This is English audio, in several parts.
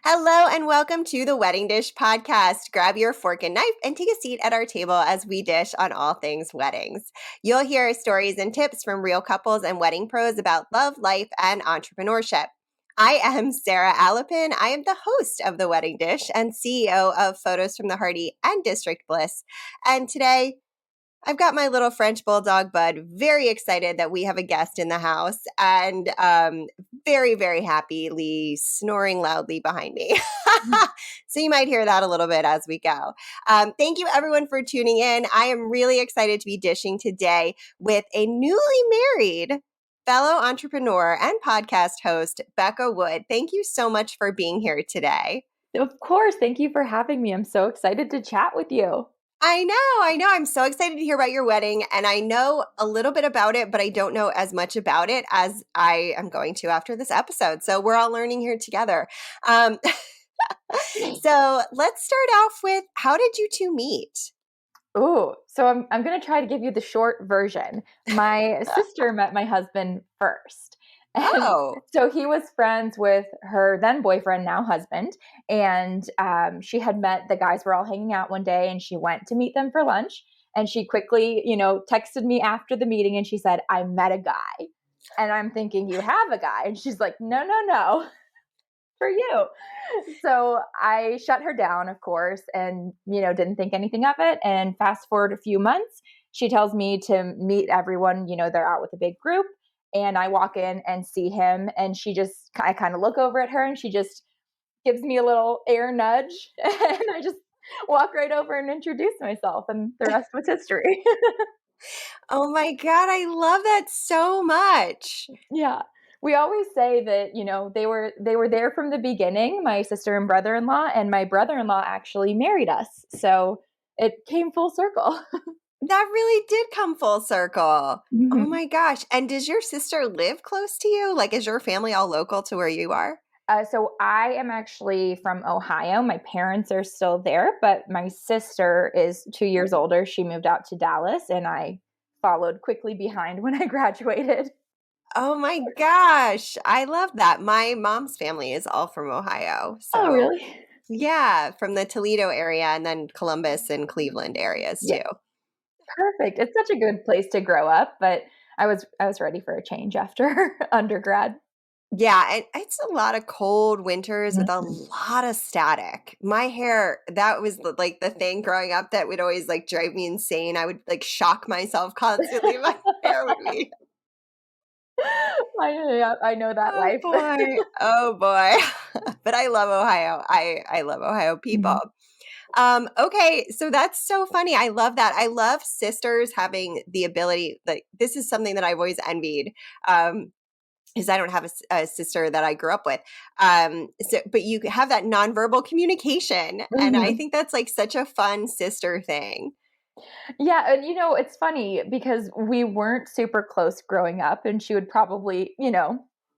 Hello and welcome to the Wedding Dish podcast. Grab your fork and knife and take a seat at our table as we dish on all things weddings. You'll hear stories and tips from real couples and wedding pros about love, life, and entrepreneurship. I am Sarah Alapin. I am the host of the Wedding Dish and CEO of Photos from the Harty and District Bliss. And today, I've got my little French bulldog, Bud, very excited that we have a guest in the house and very, very happily snoring loudly behind me. So you might hear that a little bit as we go. Thank you, everyone, for tuning in. I am really excited to be dishing today with a newly married fellow entrepreneur and podcast host, Becca Wood. Thank you so much for being here today. Of course. Thank you for having me. I'm so excited to chat with you. I know. I'm so excited to hear about your wedding, and I know a little bit about it, but I don't know as much about it as I am going to after this episode. So we're all learning here together. So let's start off with, how did you two meet? Oh, so I'm going to try to give you the short version. My sister met my husband first. And so he was friends with her then boyfriend, now husband. And she had met the guys were all hanging out one day, and she went to meet them for lunch. And she quickly, texted me after the meeting, and she said, "I met a guy." And I'm thinking, "You have a guy?" And she's like, no, for you. So I shut her down, of course, and, didn't think anything of it. And fast forward a few months, she tells me to meet everyone. They're out with a big group. And I walk in and see him, and I kind of look over at her, and she just gives me a little air nudge, and I just walk right over and introduce myself, and the rest was history. Oh my God, I love that so much. Yeah. We always say that, they were there from the beginning, my sister and brother-in-law, and my brother-in-law actually married us. So it came full circle. That really did come full circle. Mm-hmm. Oh my gosh. And does your sister live close to you? Like, is your family all local to where you are? So I am actually from Ohio. My parents are still there, but my sister is 2 years older. She moved out to Dallas, and I followed quickly behind when I graduated. Oh my gosh. I love that. My mom's family is all from Ohio. So, oh, really? Yeah, from the Toledo area and then Columbus and Cleveland areas too. Perfect. It's such a good place to grow up, but I was ready for a change after undergrad. Yeah, and it's a lot of cold winters with a lot of static. My hair, that was like the thing growing up that would always like drive me insane. I would like shock myself constantly. My hair would be. I know that life. Boy. Oh boy. But I love Ohio. I love Ohio people. Okay, so that's so funny. I love that. I love sisters having the ability, like this is something that I've always envied. Because I don't have a sister that I grew up with. But you have that nonverbal communication. And I think that's like such a fun sister thing. Yeah. And, it's funny because we weren't super close growing up, and she would probably,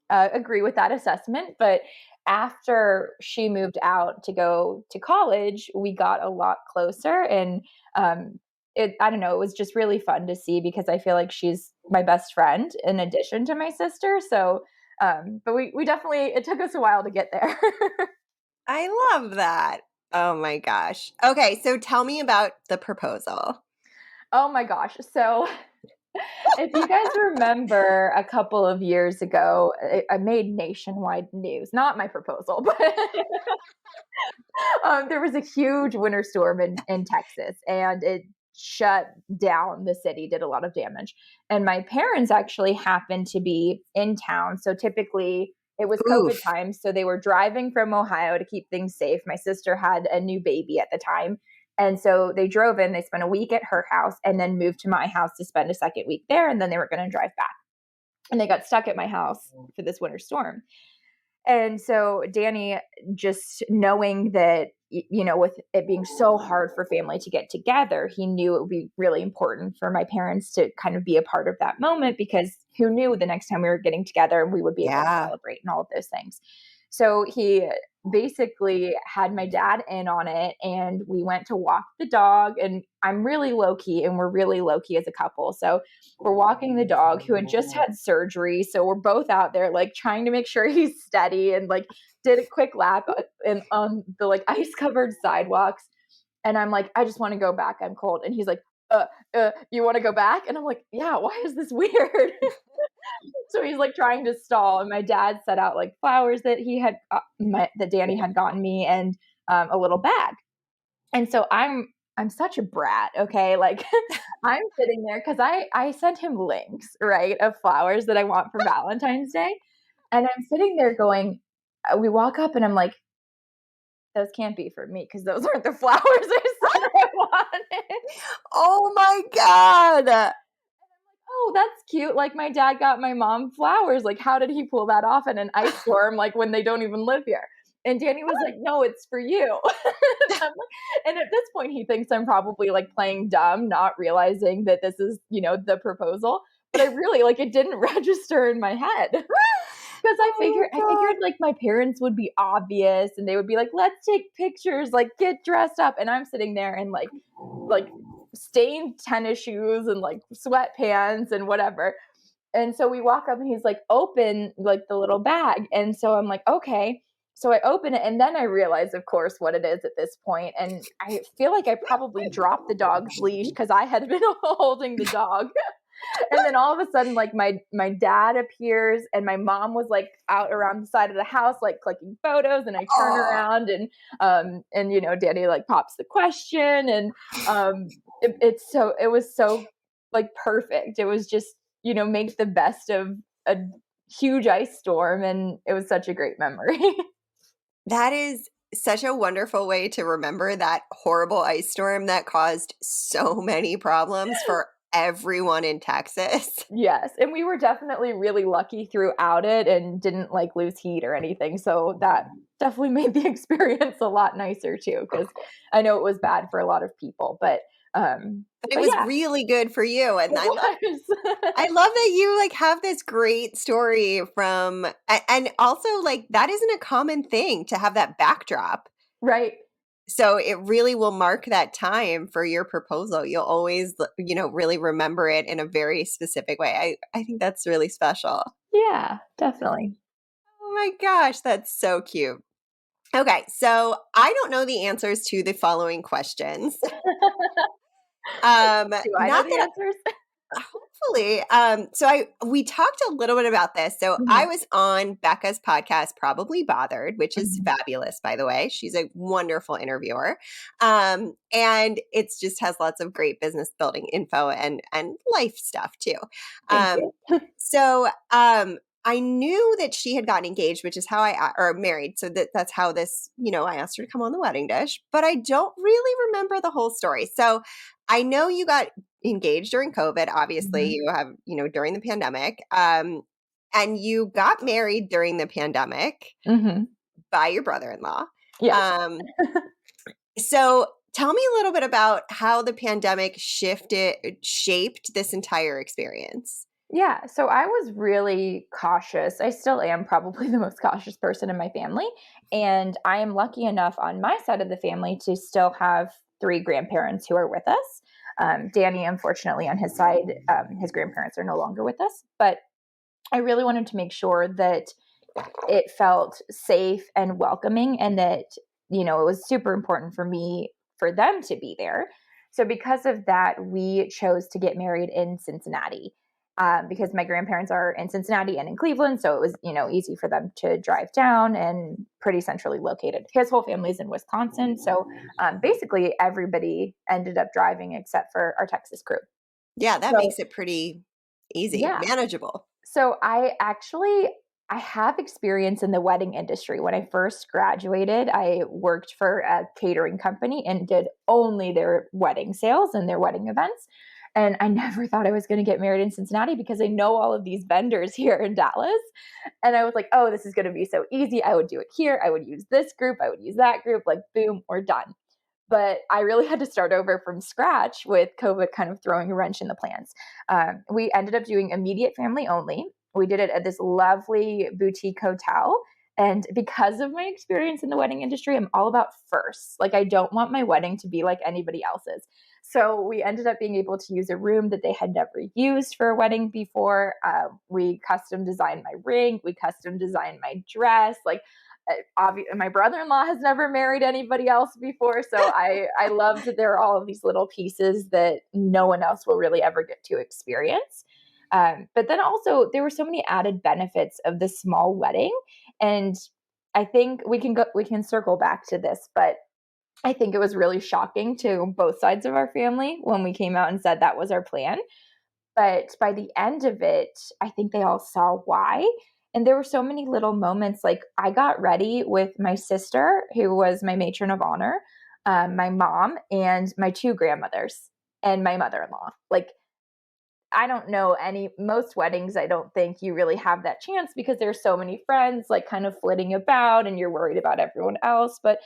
agree with that assessment. But after she moved out to go to college, we got a lot closer. And I don't know, it was just really fun to see because I feel like she's my best friend in addition to my sister. So, but we definitely, it took us a while to get there. I love that. Oh my gosh. Okay, so tell me about the proposal. Oh my gosh. So if you guys remember a couple of years ago, I made nationwide news, not my proposal, but there was a huge winter storm in Texas, and it shut down the city, did a lot of damage. And my parents actually happened to be in town. So typically it was COVID time. So they were driving from Ohio to keep things safe. My sister had a new baby at the time. And so they drove in, they spent a week at her house, and then moved to my house to spend a second week there. And then they were going to drive back. And they got stuck at my house for this winter storm. And so Danny, just knowing that, with it being so hard for family to get together, he knew it would be really important for my parents to kind of be a part of that moment, because who knew the next time we were getting together we would be able to celebrate and all of those things. So he basically had my dad in on it, and we went to walk the dog. And I'm really low key, and we're really low key as a couple. So we're walking the dog who had just had surgery. So we're both out there like trying to make sure he's steady, and like did a quick lap on the like ice covered sidewalks. And I'm like, I just want to go back. I'm cold. And he's like, you want to go back? And I'm like, yeah, why is this weird? So he's like trying to stall. And my dad set out like flowers that he had, that Danny had gotten me, and a little bag. And so I'm such a brat. Okay. Like I'm sitting there because I sent him links, right, of flowers that I want for Valentine's Day. And I'm sitting there going, we walk up and I'm like, those can't be for me because those aren't the flowers I said I wanted. Oh my God. Oh, that's cute. Like my dad got my mom flowers. Like, how did he pull that off in an ice storm? Like when they don't even live here. And Danny was like, no, it's for you. And at this point, he thinks I'm probably like playing dumb, not realizing that this is, the proposal. But I really like it didn't register in my head. Because I figured like my parents would be obvious and they would be like, let's take pictures, like get dressed up. And I'm sitting there in like stained tennis shoes and like sweatpants and whatever. And so we walk up and he's like, open like the little bag. And so I'm like, okay. So I open it and then I realize, of course, what it is at this point. And I feel like I probably dropped the dog's leash because I had been holding the dog. And then all of a sudden, like my dad appears and my mom was like out around the side of the house, like clicking photos. And I turn around and Danny like pops the question. And it was so like perfect. It was just, make the best of a huge ice storm. And it was such a great memory. That is such a wonderful way to remember that horrible ice storm that caused so many problems for everyone in Texas. Yes. And we were definitely really lucky throughout it and didn't like lose heat or anything. So that definitely made the experience a lot nicer too, because I know it was bad for a lot of people, but it was really good for you. And I love that you like have this great story from, and also like that isn't a common thing to have that backdrop. Right. So it really will mark that time for your proposal. You'll always, really remember it in a very specific way. I think that's really special. Yeah, definitely. Oh my gosh, that's so cute. Okay, so I don't know the answers to the following questions. Do I know the answers? Hopefully. We talked a little bit about this. So I was on Becca's podcast, Probably Bothered, which is fabulous, by the way. She's a wonderful interviewer. And it just has lots of great business building info and life stuff too. I knew that she had gotten engaged, which is how or married. So that's how this, I asked her to come on the wedding dish, but I don't really remember the whole story. So I know you got engaged during COVID. Obviously you have, during the pandemic, and you got married during the pandemic by your brother-in-law. Yeah. So tell me a little bit about how the pandemic shaped this entire experience. Yeah. So I was really cautious. I still am probably the most cautious person in my family. And I am lucky enough on my side of the family to still have 3 grandparents who are with us. Danny, unfortunately, on his side, his grandparents are no longer with us. But I really wanted to make sure that it felt safe and welcoming, and that, it was super important for them to be there. So because of that, we chose to get married in Cincinnati. Because my grandparents are in Cincinnati and in Cleveland. So it was, easy for them to drive down and pretty centrally located. His whole family's in Wisconsin. So basically everybody ended up driving except for our Texas crew. Yeah, that makes it pretty easy, manageable. So I have experience in the wedding industry. When I first graduated, I worked for a catering company and did only their wedding sales and their wedding events. And I never thought I was going to get married in Cincinnati because I know all of these vendors here in Dallas. And I was like, oh, this is going to be so easy. I would do it here. I would use this group. I would use that group. Like, boom, we're done. But I really had to start over from scratch with COVID kind of throwing a wrench in the plans. We ended up doing immediate family only. We did it at this lovely boutique hotel. And because of my experience in the wedding industry, I'm all about firsts. Like, I don't want my wedding to be like anybody else's. So we ended up being able to use a room that they had never used for a wedding before. We custom designed my ring. We custom designed my dress. Like, my brother-in-law has never married anybody else before. So I love that there are all of these little pieces that no one else will really ever get to experience. But then also there were so many added benefits of the small wedding. And I think we can circle back to this, but I think it was really shocking to both sides of our family when we came out and said that was our plan. But by the end of it, I think they all saw why. And there were so many little moments. Like, I got ready with my sister, who was my matron of honor, my mom, and my two grandmothers, and my mother in law. Like, I don't know most weddings, I don't think you really have that chance because there's so many friends like kind of flitting about and you're worried about everyone else. But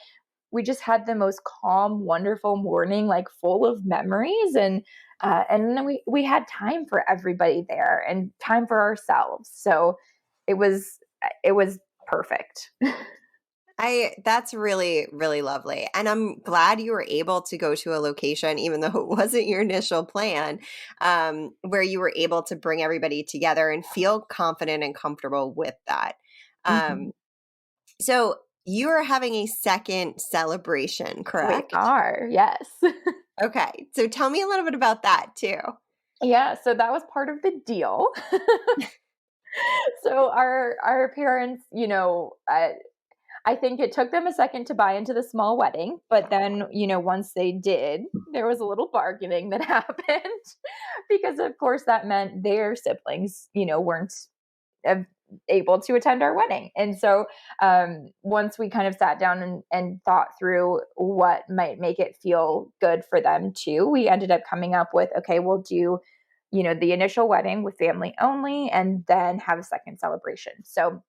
we just had the most calm, wonderful morning, like full of memories. And then we had time for everybody there and time for ourselves. So it was, it was perfect. That's really, really lovely. And I'm glad you were able to go to a location, even though it wasn't your initial plan, where you were able to bring everybody together and feel confident and comfortable with that. Mhm. Um, so you are having a second celebration, We correct? are, yes. Okay. So tell me a little bit about that too. Yeah, so that was part of the deal. So our parents, I think it took them a second to buy into the small wedding, but then, once they did, there was a little bargaining that happened because of course that meant their siblings, weren't uh, able to attend our wedding. And so once we kind of sat down and thought through what might make it feel good for them too, we ended up coming up with, okay, we'll do, the initial wedding with family only and then have a second celebration. So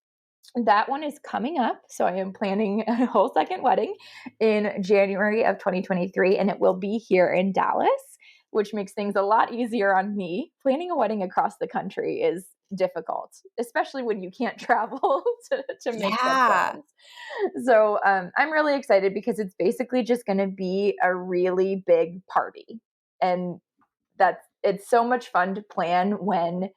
that one is coming up. So I am planning a whole second wedding in January of 2023, and it will be here in Dallas, which makes things a lot easier on me. Planning a wedding across the country is difficult, especially when you can't travel to make the Yeah. plans. So I'm really excited because it's basically just going to be a really big party. And it's so much fun to plan when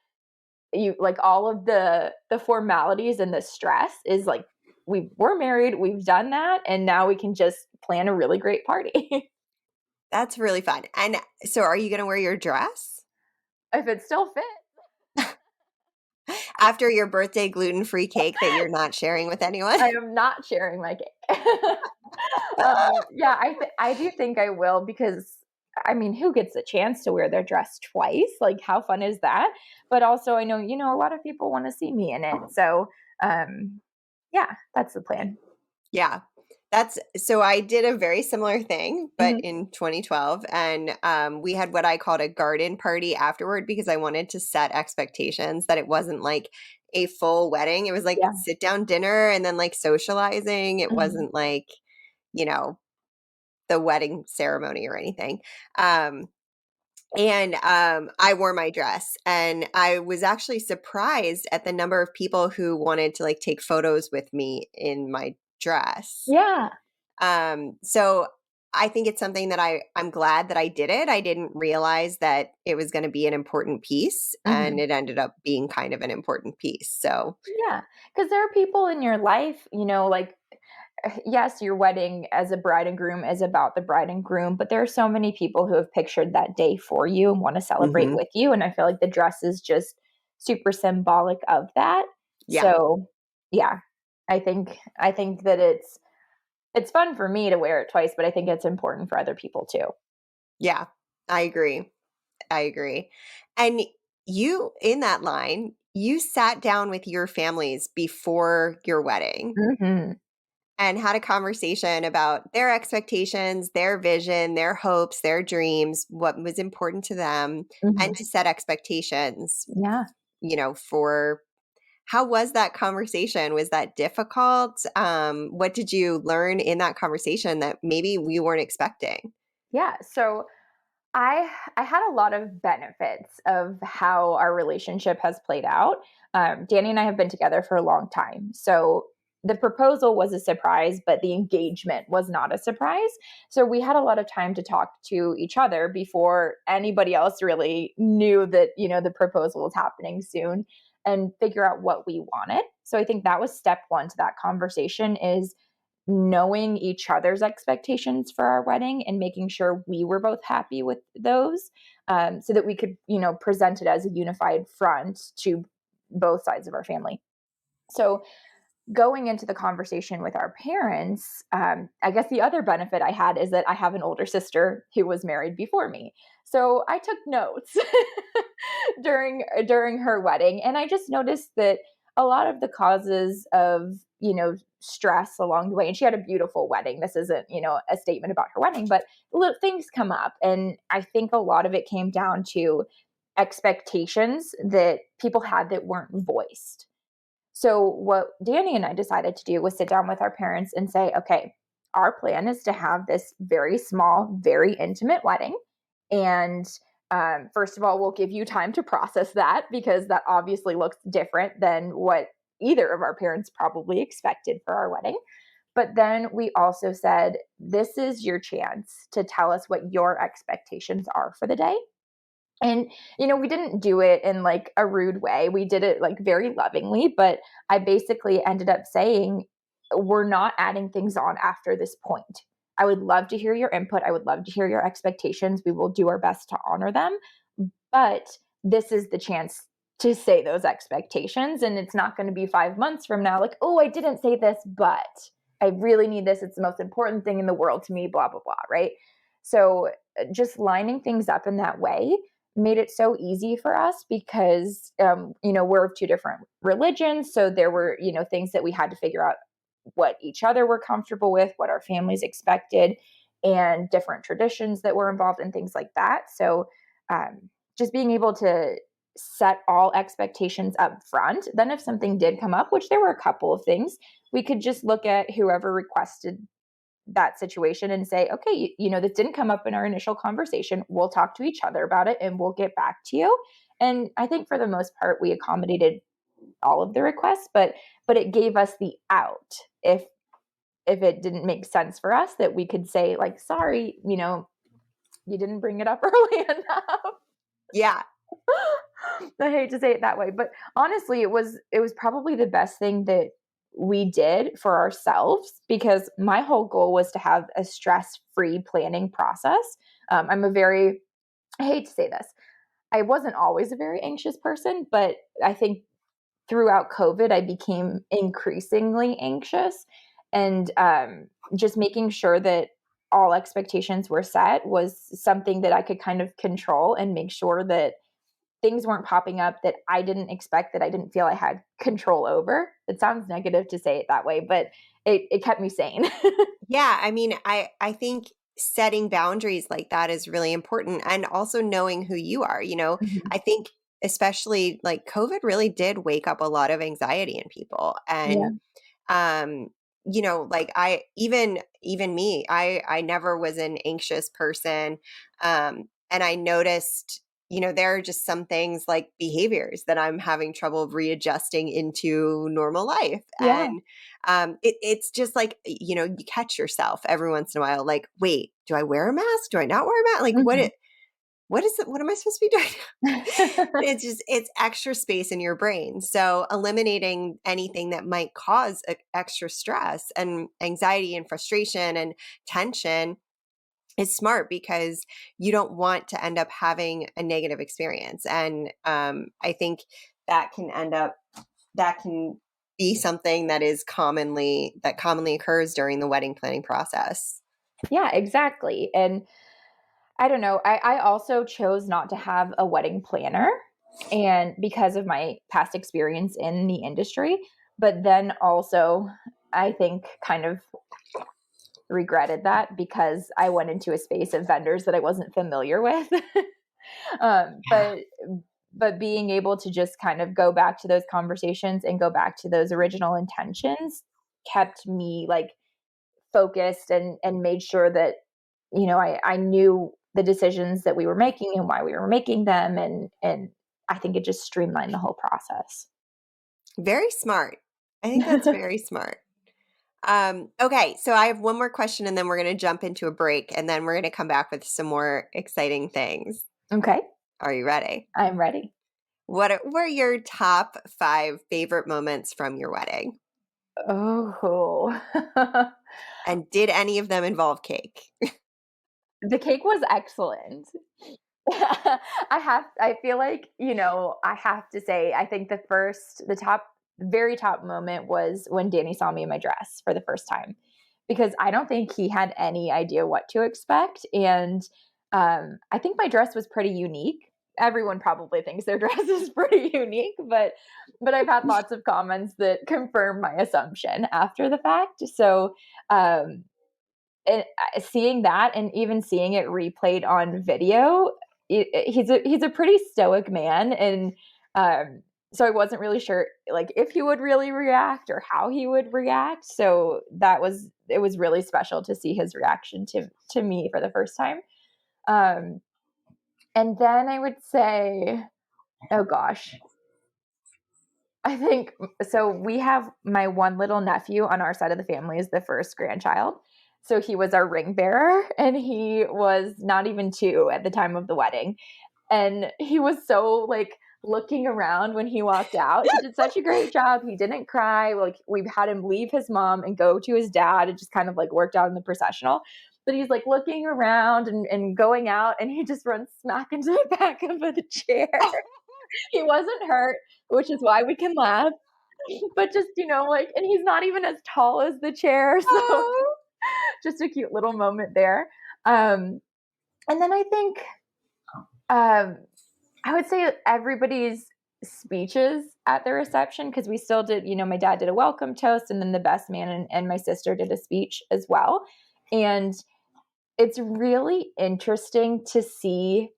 you like all of the formalities and the stress is like we're married, we've done that, and now we can just plan a really great party. That's really fun. And so are you going to wear your dress If it still fits. after your birthday gluten-free cake that you're not sharing with anyone? I am not sharing my cake. Yeah, I do think I will because I mean, who gets a chance to wear their dress twice? Like, how fun is that? But also, I know a lot of people want to see me in it, so um, yeah, that's the plan. Yeah. That's so I did a very similar thing, but Mhm. in 2012. And we had what I called a garden party afterward because I wanted to set expectations that it wasn't like a full wedding. It was like Yeah. sit down dinner and then like socializing. It Mhm. wasn't like, you know, the wedding ceremony or anything. Um, and I wore my dress, and I was actually surprised at the number of people who wanted to like take photos with me in my dress. Yeah. So I think it's something that I'm glad that I did it. I didn't realize that it was going to be an important piece, and Mhm. it ended up being kind of an important piece. So Yeah, because there are people in your life, like, yes, your wedding as a bride and groom is about the bride and groom, but there are so many people who have pictured that day for you and want to celebrate mhm, with you. And I feel like the dress is just super symbolic of that. yeah, So, yeah, I think that it's fun for me to wear it twice, but I think it's important for other people too. yeah, I agree. I agree. And you, in that line, you sat down with your families before your wedding Hmm. and had a conversation about their expectations, their vision, their hopes, their dreams, what was important to them, and Hmm. to set expectations, Yeah. for how was that conversation? Was that difficult? What did you learn in that conversation that maybe we weren't expecting? Yeah. So I had a lot of benefits of how our relationship has played out. Danny and I have been together for a long time, so the proposal was a surprise, but the engagement was not a surprise. So we had a lot of time to talk to each other before anybody else really knew that, the proposal was happening soon, and figure out what we wanted. So I think that was step one to that conversation, is knowing each other's expectations for our wedding and making sure we were both happy with those, so that we could, present it as a unified front to both sides of our family. So going into the conversation with our parents, I guess the other benefit I had is that I have an older sister who was married before me. So I took notes during her wedding, and I just noticed that a lot of the causes of, stress along the way, and she had a beautiful wedding. This isn't, a statement about her wedding, but things come up. And I think a lot of it came down to expectations that people had that weren't voiced. So what Danny and I decided to do was sit down with our parents and say, okay, our plan is to have this very small, very intimate wedding. And first of all, we'll give you time to process that, because that obviously looks different than what either of our parents probably expected for our wedding. But then we also said, this is your chance to tell us what your expectations are for the day. And, we didn't do it in like a rude way. We did it like very lovingly, but I basically ended up saying, we're not adding things on after this point. I would love to hear your input. I would love to hear your expectations. We will do our best to honor them. But this is the chance to say those expectations. And it's not going to be 5 months from now, like, oh, I didn't say this, but I really need this. It's the most important thing in the world to me, blah, blah, blah. Right. So just lining things up in that way made it so easy for us, because, we're of two different religions. So there were, things that we had to figure out what each other were comfortable with, what our families expected, and different traditions that were involved and things like that. So just being able to set all expectations up front. Then if something did come up, which there were a couple of things, we could just look at whoever requested that situation and say, okay, this didn't come up in our initial conversation. We'll talk to each other about it and we'll get back to you. And I think for the most part, we accommodated all of the requests, but it gave us the out if it didn't make sense for us, that we could say like, sorry, you didn't bring it up early enough. Yeah. I hate to say it that way, but honestly, it was probably the best thing that we did for ourselves, because my whole goal was to have a stress-free planning process. I hate to say this, I wasn't always a very anxious person, but I think throughout COVID, I became increasingly anxious, and just making sure that all expectations were set was something that I could kind of control and make sure that things weren't popping up that I didn't expect, that I didn't feel I had control over. It sounds negative to say it that way, but it kept me sane. Yeah. I mean, I think setting boundaries like that is really important, and also knowing who you are. Mhm. I think especially like COVID really did wake up a lot of anxiety in people. Yeah. And um like I even me, I never was an anxious person. And I noticed, there are just some things like behaviors that I'm having trouble readjusting into normal life. Yeah. And it's just like, you catch yourself every once in a while, like, wait, do I wear a mask, do I not wear a mask, like Mhm. what is it, what am I supposed to be doing? It's extra space in your brain. So eliminating anything that might cause extra stress and anxiety and frustration and tension is smart, because you don't want to end up having a negative experience. And I think that can be something that commonly occurs during the wedding planning process. Yeah, exactly. And I don't know, I also chose not to have a wedding planner, and because of my past experience in the industry, but then also I think kind of regretted that, because I went into a space of vendors that I wasn't familiar with. um, Yeah. but but being able to just kind of go back to those conversations and go back to those original intentions kept me like focused, and made sure that I knew the decisions that we were making and why we were making them, and I think it just streamlined the whole process. Very smart. I think that's very smart. Okay, so I have one more question and then we're going to jump into a break and then we're going to come back with some more exciting things. Okay. Are you ready? I'm ready. What were your top 5 favorite moments from your wedding? Oh. And did any of them involve cake? The cake was excellent. I feel like, I have to say, I think very top moment was when Danny saw me in my dress for the first time, because I don't think he had any idea what to expect. And I think my dress was pretty unique. Everyone probably thinks their dress is pretty unique, but I've had lots of comments that confirm my assumption after the fact. So um, and seeing that and even seeing it replayed on video, he's a pretty stoic man, and so I wasn't really sure like if he would really react or how he would react. So it was really special to see his reaction to me for the first time. Um, and then I would say, oh gosh, I think so. We have my one little nephew on our side of the family is the first grandchild. So he was our ring bearer, and he was not even 2 at the time of the wedding. And he was so like looking around when he walked out. He did such a great job. He didn't cry. Like we've had him leave his mom and go to his dad. It just kind of like worked out in the processional. But he's like looking around and going out, and he just runs smack into the back of the chair. He wasn't hurt, which is why we can laugh. But just, like, and he's not even as tall as the chair. So Oh. just a cute little moment there. And then I think um, I would say everybody's speeches at the reception, because we still did, my dad did a welcome toast, and then the best man and my sister did a speech as well. And it's really interesting to see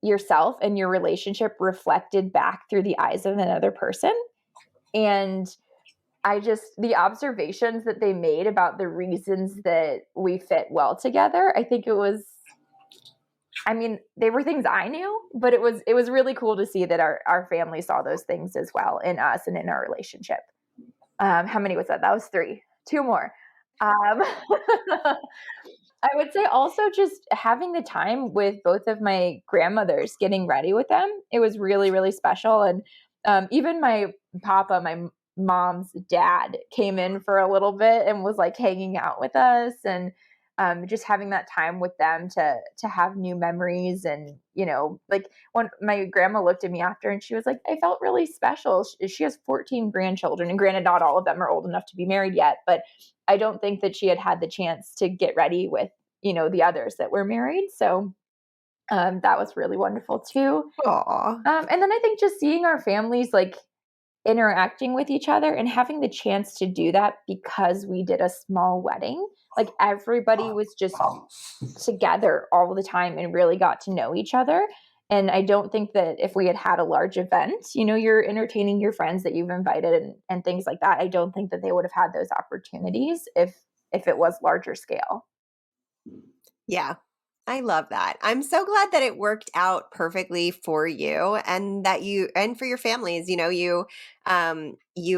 yourself and your relationship reflected back through the eyes of another person. And the observations that they made about the reasons that we fit well together, I think they were things I knew, but it was really cool to see that our family saw those things as well in us and in our relationship. How many was that? That was 3. 2 more. I would say also just having the time with both of my grandmothers, getting ready with them. It was really, really special. And even my papa, my mom's dad, came in for a little bit and was like hanging out with us, and just having that time with them to have new memories. And like when my grandma looked at me after, and she was like, I felt really special. She has 14 grandchildren, and granted, not all of them are old enough to be married yet, but I don't think that she had the chance to get ready with, the others that were married. So that was really wonderful too. Aw. And then I think just seeing our families like interacting with each other and having the chance to do that because we did a small wedding. Like everybody was just together all the time and really got to know each other. And I don't think that if we had had a large event, you're entertaining your friends that you've invited and things like that. I don't think that they would have had those opportunities if it was larger scale. Yeah. I love that. I'm so glad that it worked out perfectly for you and that and for your families. You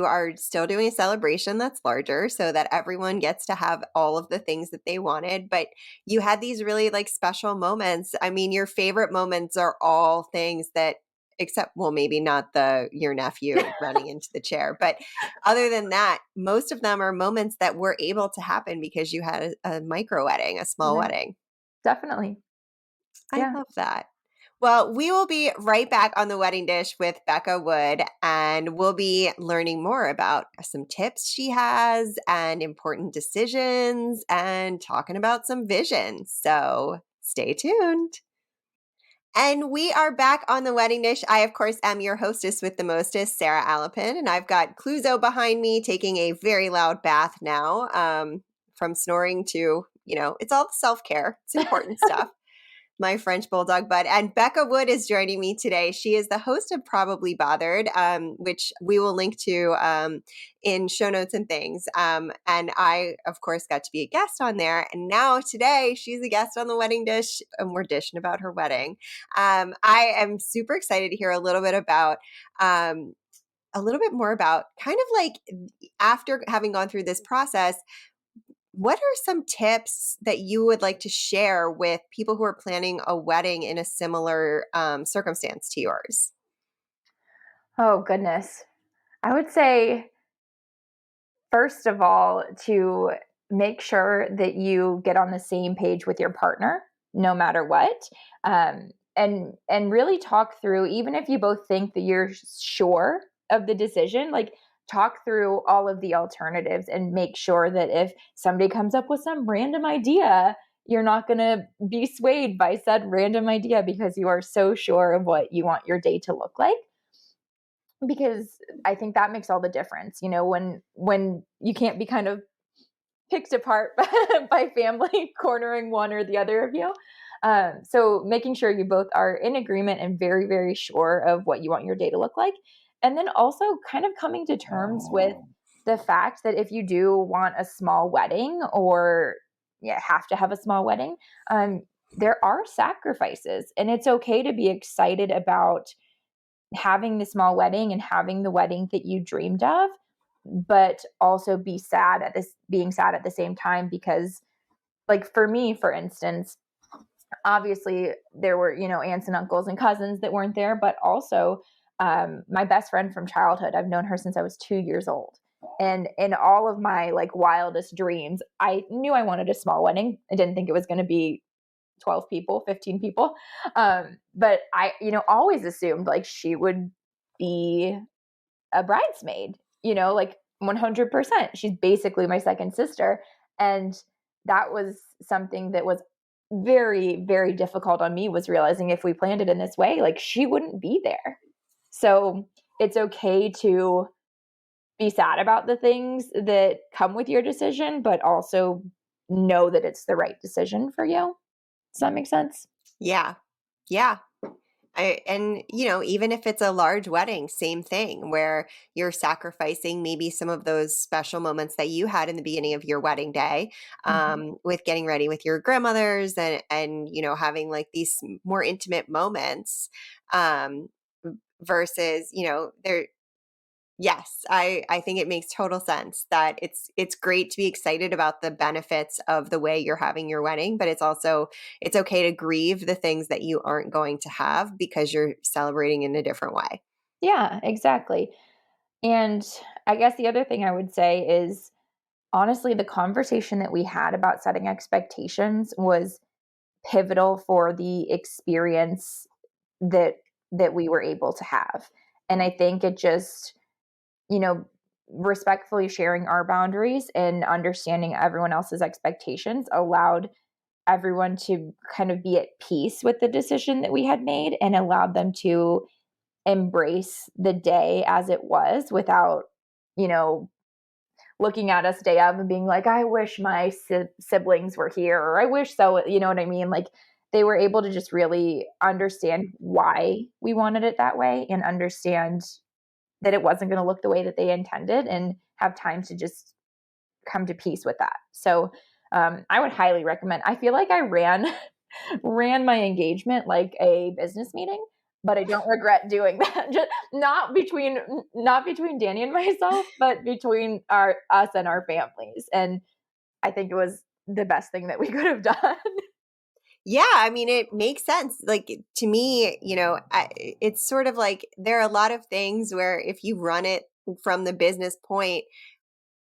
are still doing a celebration that's larger so that everyone gets to have all of the things that they wanted, but you had these really like special moments. I mean, your favorite moments are all things that except well maybe not your nephew running into the chair, but other than that, most of them are moments that were able to happen because you had a micro wedding, a small Right. wedding. Definitely. I Yeah. love that. Well, we will be right back on the wedding dish with Becca Wood, and we'll be learning more about some tips she has and important decisions and talking about some vision. So stay tuned. And we are back on the wedding dish. I, of course, am your hostess with the mostest, Sarah Alapin, and I've got Cluzo behind me taking a very loud bath now, from snoring to, it's all self-care. It's important stuff. My French bulldog bud. And Becca Wood is joining me today. She is the host of Probably Bothered, which we will link to in show notes and things. And I, of course, got to be a guest on there. And now today she's a guest on the wedding dish, and we're dishing about her wedding. I am super excited to hear a little bit about a little bit more about kind of like after having gone through this process, what are some tips that you would like to share with people who are planning a wedding in a similar circumstance to yours? Oh, goodness. I would say, first of all, to make sure that you get on the same page with your partner, no matter what. And really talk through, even if you both think that you're sure of the decision, like talk through all of the alternatives and make sure that if somebody comes up with some random idea, you're not going to be swayed by said random idea because you are so sure of what you want your day to look like. Because I think that makes all the difference, when you can't be kind of picked apart by family cornering one or the other of you. So making sure you both are in agreement and very, very sure of what you want your day to look like. And then also kind of coming to terms with the fact that if you do want a small wedding, or have to have a small wedding, there are sacrifices, and it's okay to be excited about having the small wedding and having the wedding that you dreamed of, but also being sad at the same time. Because, like, for me, for instance, obviously there were, aunts and uncles and cousins that weren't there, but also my best friend from childhood. I've known her since I was 2 years old. And in all of my like wildest dreams, I knew I wanted a small wedding. I didn't think it was going to be 12 people, 15 people. But I, always assumed like she would be a bridesmaid, like 100%. She's basically my second sister. And that was something that was very, very difficult on me, was realizing if we planned it in this way, like she wouldn't be there. So it's okay to be sad about the things that come with your decision, but also know that it's the right decision for you. Does that make sense? Yeah. Yeah. And even if it's a large wedding, same thing, where you're sacrificing maybe some of those special moments that you had in the beginning of your wedding day, with getting ready with your grandmothers and having like these more intimate moments, um, versus there. Yes, I think it makes total sense that it's great to be excited about the benefits of the way you're having your wedding, but it's okay to grieve the things that you aren't going to have because you're celebrating in a different way. Yeah, exactly. And I guess the other thing I would say is, honestly, the conversation that we had about setting expectations was pivotal for the experience that we were able to have. And I think it just, you know, respectfully sharing our boundaries and understanding everyone else's expectations allowed everyone to kind of be at peace with the decision that we had made, and allowed them to embrace the day as it was without, you know, looking at us day of and being like, I wish my siblings were here, or I wish so, you know what I mean? Like, they were able to just really understand why we wanted it that way, and understand that it wasn't going to look the way that they intended, and have time to just come to peace with that. So I would highly recommend. I feel like I ran my engagement like a business meeting, but I don't regret doing that. Just not between Danny and myself, but between us and our families. And I think it was the best thing that we could have done. Yeah, I mean, it makes sense. Like to me, it's sort of like there are a lot of things where if you run it from the business point,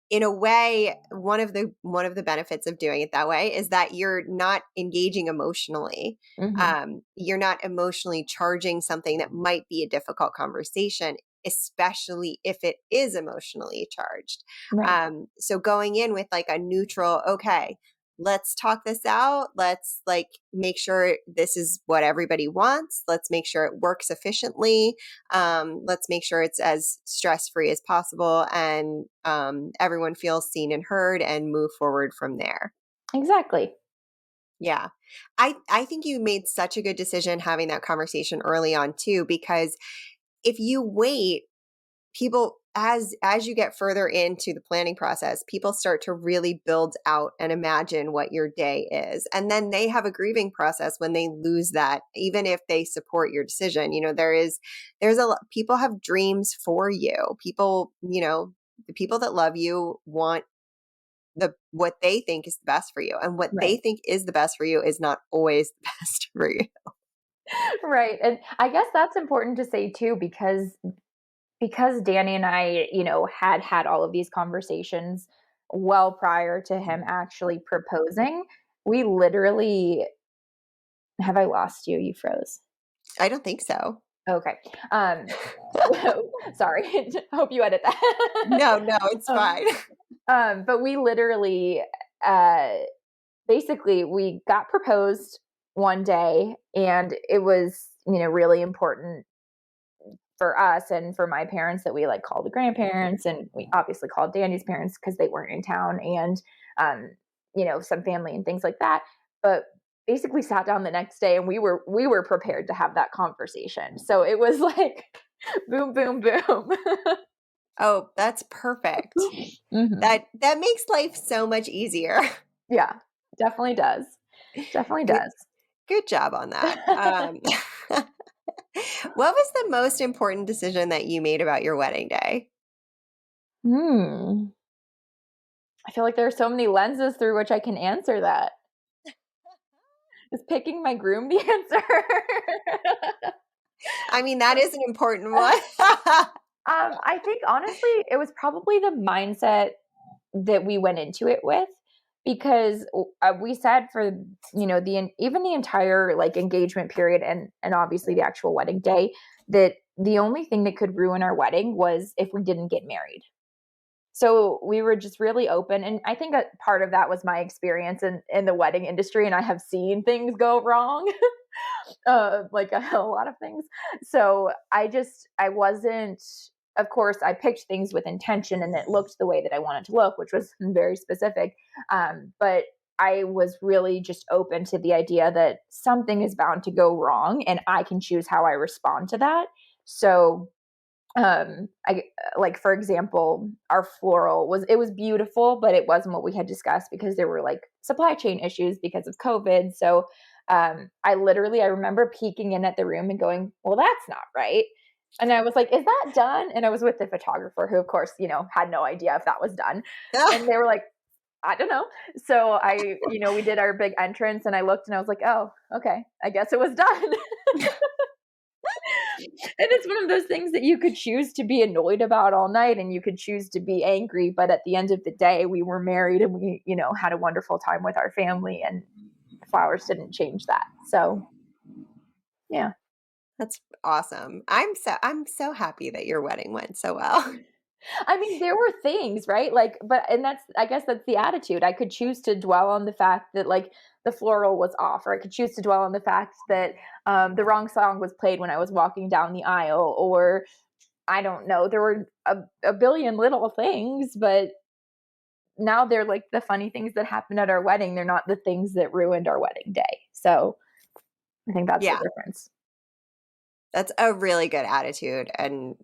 in a way, one of the benefits of doing it that way is that you're not engaging emotionally. Hmm. You're not emotionally charging something that might be a difficult conversation, especially if it is emotionally charged. Right. So going in with like a neutral, okay, let's talk this out. Let's like make sure this is what everybody wants. Let's make sure it works efficiently. Let's make sure it's as stress-free as possible, and everyone feels seen and heard, and move forward from there. Exactly. Yeah. I think you made such a good decision having that conversation early on too, because if you wait, people as you get further into the planning process, people start to really build out and imagine what your day is. And then they have a grieving process when they lose that, even if they support your decision. There's a lot, people have dreams for you. People, the people that love you want what they think is the best for you. And what they Right. think is the best for you is not always the best for you. Right. And I guess that's important to say too, because Danny and I, had all of these conversations well prior to him actually proposing. We literally have I lost you? You froze. I don't think so. Okay. Um, sorry. Hope you edit that. No, it's um, fine. but we literally, uh, basically, we got proposed one day, and it was, really important for us and for my parents that we like called the grandparents, and we obviously called Danny's parents because they weren't in town, and some family and things like that. But basically sat down the next day, and we were prepared to have that conversation. So it was like boom, boom, boom. Oh, that's perfect. Hmm. That makes life so much easier. Yeah, definitely does. Definitely Good does. good job on that. What was the most important decision that you made about your wedding day? Hmm. I feel like there are so many lenses through which I can answer that. Is picking my groom the answer? I mean, that is an important one. I think honestly, it was probably the mindset that we went into it with, because we said for even the entire like engagement period and obviously the actual wedding day, that the only thing that could ruin our wedding was if we didn't get married. So we were just really open, and I think that part of that was my experience in the wedding industry, and I have seen things go wrong. Like a lot of things. So I wasn't, of course, I picked things with intention and it looked the way that I wanted to look, which was very specific. But I was really just open to the idea that something is bound to go wrong and I can choose how I respond to that. So I like, for example, our floral was beautiful, but it wasn't what we had discussed because there were like supply chain issues because of COVID. So I remember peeking in at the room and going, well, that's not right. And I was like, is that done? And I was with the photographer who, of course, had no idea if that was done. And they were like, I don't know. So we did our big entrance, and I looked and I was like, oh, okay, I guess it was done. And it's one of those things that you could choose to be annoyed about all night, and you could choose to be angry. But at the end of the day, we were married, and we, had a wonderful time with our family, and flowers didn't change that. So, yeah. That's awesome. I'm so happy that your wedding went so well. I mean, there were things, right? Like, and I guess that's the attitude. I could choose to dwell on the fact that like the floral was off, or I could choose to dwell on the fact that the wrong song was played when I was walking down the aisle, or I don't know. There were a billion little things, but now they're like the funny things that happened at our wedding. They're not the things that ruined our wedding day. So I think that's the Yeah, difference. that's a really good attitude, and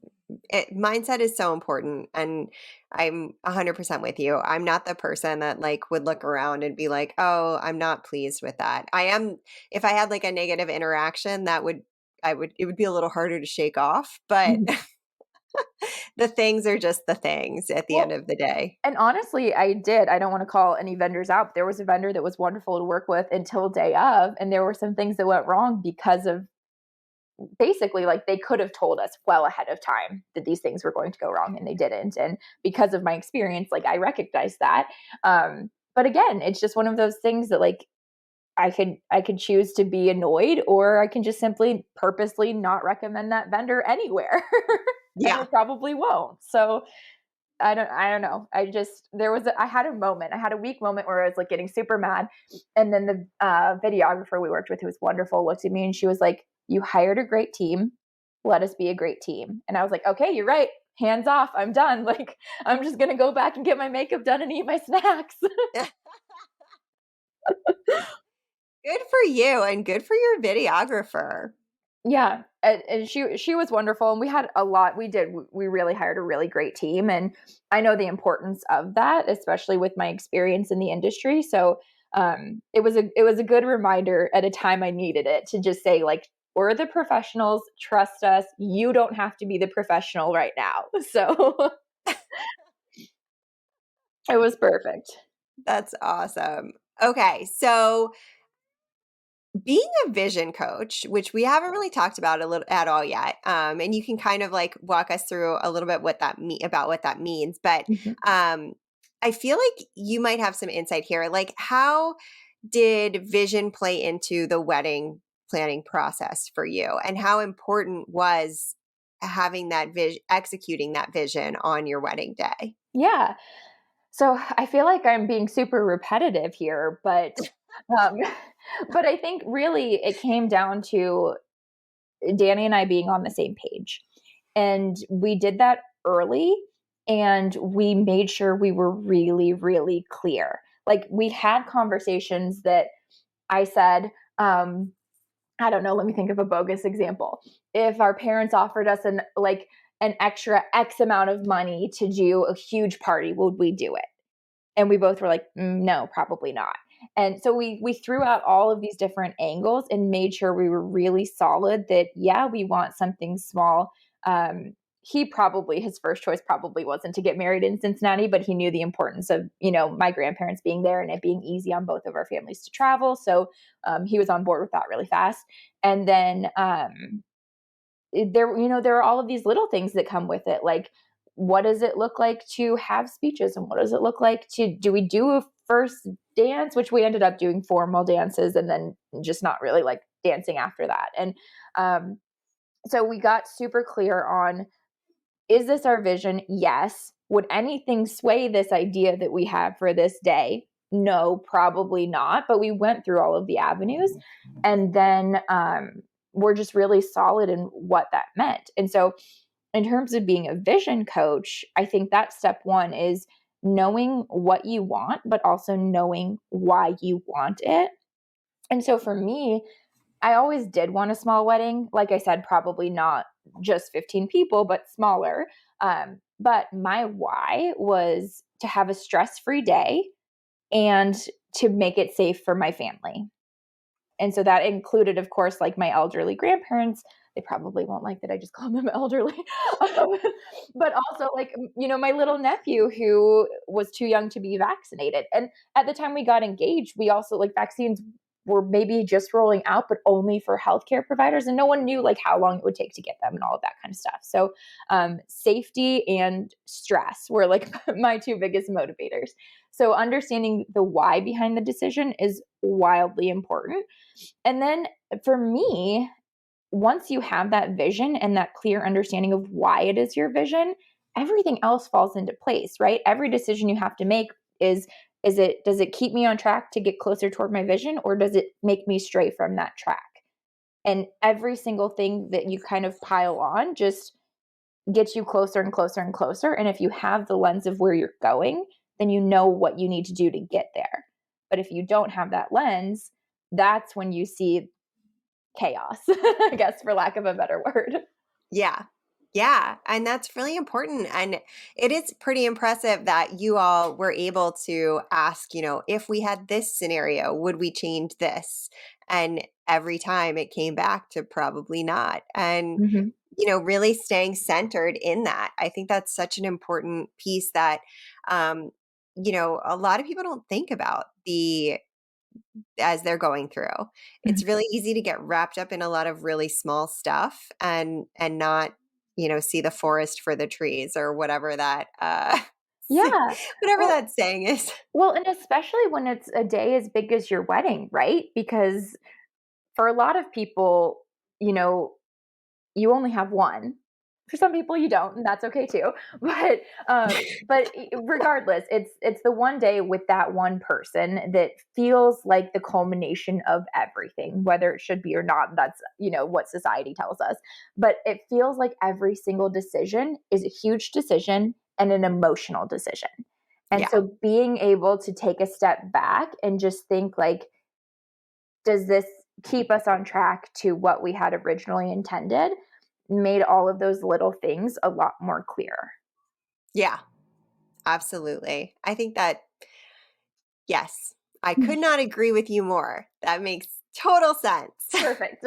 mindset is so important. And I'm 100% with you. I'm not the person that like would look around and be like, "Oh, I'm not pleased with that." I am. If I had like a negative interaction, it would be a little harder to shake off. But Mhm. the things are just the things at the end Well, of the day. and honestly, I don't want to call any vendors out, but there was a vendor that was wonderful to work with until day of, and there were some things that went wrong because of basically like they could have told us well ahead of time that these things were going to go wrong, and they didn't. And because of my experience, like I recognize that. But again, it's just one of those things that like I could choose to be annoyed, or I can just simply purposely not recommend that vendor anywhere. And I Yeah. probably won't. So I don't know. I had a moment. I had a weak moment where I was like getting super mad. And then the videographer we worked with, who was wonderful, looked at me and she was like, "You hired a great team. Let us be a great team." And I was like, "Okay, you're right. Hands off. I'm done. Like, I'm just going to go back and get my makeup done and eat my snacks." Good for you and good for your videographer. Yeah, and she was wonderful, and we had a lot. We really hired a really great team, and I know the importance of that, especially with my experience in the industry. So it was a good reminder at a time I needed it to just say, like, we're the professionals, trust us. You don't have to be the professional right now. So it was perfect. That's awesome. Okay, so being a vision coach, which we haven't really talked about a little at all yet, and you can kind of like walk us through a little bit about what that means. But Mhm. um, I feel like you might have some insight here. Like, how did vision play into the wedding planning process for you, and how important was having that vision, executing that vision on your wedding day? Yeah. So I feel like I'm being super repetitive here, um, but I think really it came down to Danny and I being on the same page. And we did that early, and we made sure we were really, really clear. Like, we had conversations that I said, I don't know, let me think of a bogus example. If our parents offered us an extra X amount of money to do a huge party, would we do it? And we both were like, no, probably not. And so we threw out all of these different angles and made sure we were really solid that, yeah, we want something small. He probably, his first choice probably wasn't to get married in Cincinnati, but he knew the importance of, my grandparents being there and it being easy on both of our families to travel. So he was on board with that really fast. And then there are all of these little things that come with it, like, what does it look like to have speeches, and what does it look like to do we do a first dance, which we ended up doing formal dances and then just not really like dancing after that. And um, so we got super clear on, is this our vision? Yes. Would anything sway this idea that we have for this day? No, probably not. But we went through all of the avenues, and then we're just really solid in what that meant. And so, in terms of being a vision coach, I think that step one is knowing what you want, but also knowing why you want it. And so for me, I always did want a small wedding. Like I said, probably not just 15 people, but smaller. But my why was to have a stress free day and to make it safe for my family. And so that included, of course, like my elderly grandparents. They probably won't like that I just called them elderly. Um, but also, like, my little nephew who was too young to be vaccinated. And at the time we got engaged, we also, like, vaccines were maybe just rolling out, but only for healthcare providers. And no one knew, like, how long it would take to get them and all of that kind of stuff. So safety and stress were, like, my two biggest motivators. So understanding the why behind the decision is wildly important. And then for me, once you have that vision and that clear understanding of why it is your vision, everything else falls into place, right? Every decision you have to make does it keep me on track to get closer toward my vision, or does it make me stray from that track? And every single thing that you kind of pile on just gets you closer and closer and closer. And if you have the lens of where you're going, then you know what you need to do to get there. But if you don't have that lens, that's when you see chaos, I guess, for lack of a better word. Yeah. Yeah. And that's really important. And it is pretty impressive that you all were able to ask, if we had this scenario, would we change this? And every time it came back to probably not. And, Mhm. really staying centered in that. I think that's such an important piece that, um, a lot of people don't think about as they're going through. Mhm. It's really easy to get wrapped up in a lot of really small stuff and not, see the forest for the trees or whatever that Yeah. whatever Well that saying is. well, and especially when it's a day as big as your wedding, right? Because for a lot of people, you know, you only have one. For some people you don't, and that's okay too. Regardless, it's the one day with that one person that feels like the culmination of everything, whether it should be or not. That's, what society tells us. But it feels like every single decision is a huge decision and an emotional decision. And Yeah. so being able to take a step back and just think, like, does this keep us on track to what we had originally intended, made all of those little things a lot more clear. Yeah, absolutely. I think that, yes, I could not agree with you more. That makes total sense. Perfect.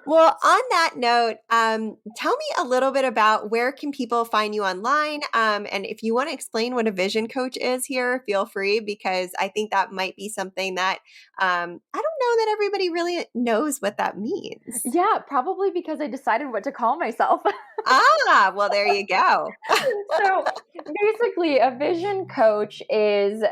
Well, on that note, tell me a little bit about where can people find you online? And if you want to explain what a vision coach is here, feel free, because I think that might be something that I don't know that everybody really knows what that means. Yeah, probably because I decided what to call myself. Well, there you go. So basically, a vision coach is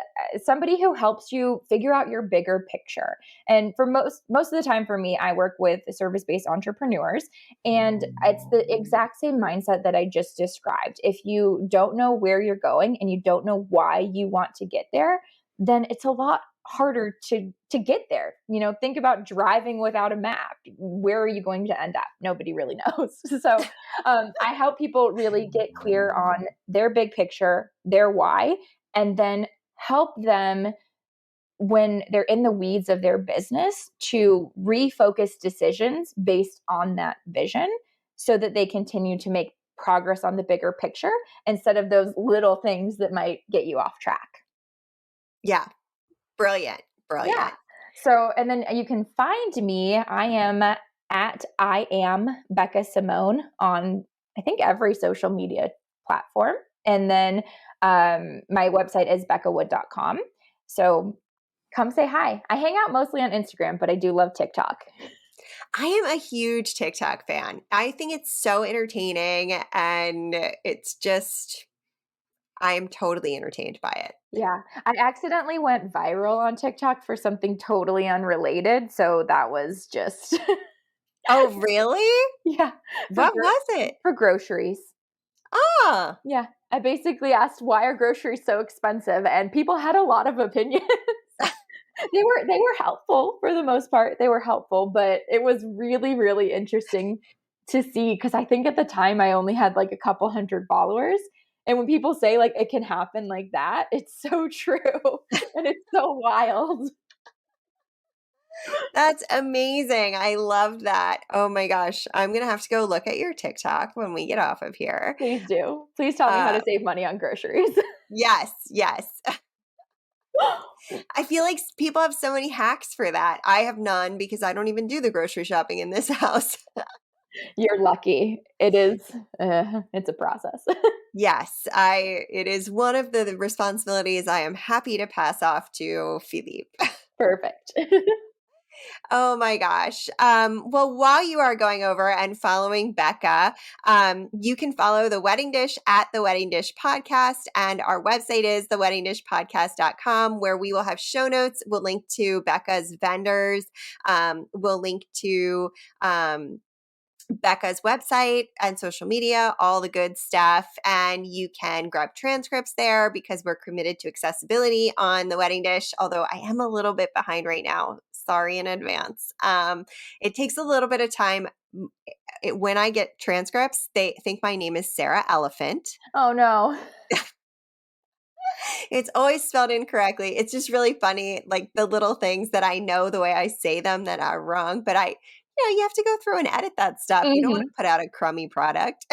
somebody who helps you figure out your bigger picture. And for most of the time for me, I work with service-based entrepreneurs, and it's the exact same mindset that I just described. If you don't know where you're going and you don't know why you want to get there, then it's a lot harder to get there. Think about driving without a map. Where are you going to end up? Nobody really knows. So I help people really get clear on their big picture, their why, and then help them when they're in the weeds of their business to refocus decisions based on that vision so that they continue to make progress on the bigger picture instead of those little things that might get you off track. Yeah. Brilliant. Yeah. So, and then you can find me. I am Becca Simone on, I think, every social media platform. And then my website is beccawood.com. So come say hi. I hang out mostly on Instagram, but I do love TikTok. I am a huge TikTok fan. I think it's so entertaining, and it's just, I am totally entertained by it. Yeah. I accidentally went viral on TikTok for something totally unrelated. So that was just. Oh, really? Yeah. What was it? For groceries. Ah. Yeah. I basically asked, why are groceries so expensive? And people had a lot of opinions. They were helpful for the most part. They were helpful, but it was really, really interesting to see, because I think at the time I only had like a couple hundred followers. And when people say like it can happen like that, it's so true. And it's so wild. That's amazing. I love that. Oh my gosh. I'm going to have to go look at your TikTok when we get off of here. Please do. Please tell me how to save money on groceries. Yes. I feel like people have so many hacks for that. I have none because I don't even do the grocery shopping in this house. You're lucky. It is. It's a process. Yes, it is one of the responsibilities I am happy to pass off to Philippe. Perfect. Oh my gosh. Well, while you are going over and following Becca, you can follow The Wedding Dish at The Wedding Dish Podcast. And our website is theweddingdishpodcast.com, where we will have show notes. We'll link to Becca's vendors. We'll link to Becca's website and social media, all the good stuff. And you can grab transcripts there because we're committed to accessibility on The Wedding Dish, although I am a little bit behind right now. Sorry in advance. It takes a little bit of time. When I get transcripts, they think my name is Sarah Elephant. Oh, no. It's always spelled incorrectly. It's just really funny, like the little things that I know the way I say them that are wrong, but you have to go through and edit that stuff. You don't want to put out a crummy product.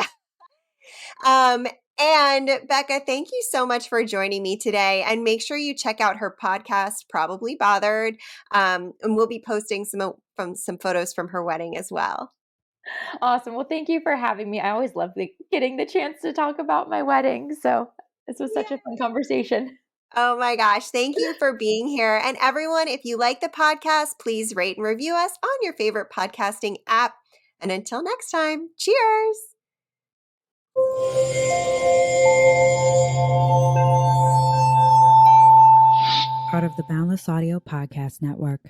And Becca, thank you so much for joining me today. And make sure you check out her podcast, Probably Bothered. And we'll be posting some photos from her wedding as well. Awesome. Well, thank you for having me. I always love getting the chance to talk about my wedding. So this was such a fun conversation. Oh my gosh. Thank you for being here. And everyone, if you like the podcast, please rate and review us on your favorite podcasting app. And until next time, cheers. Part of the Boundless Audio Podcast Network.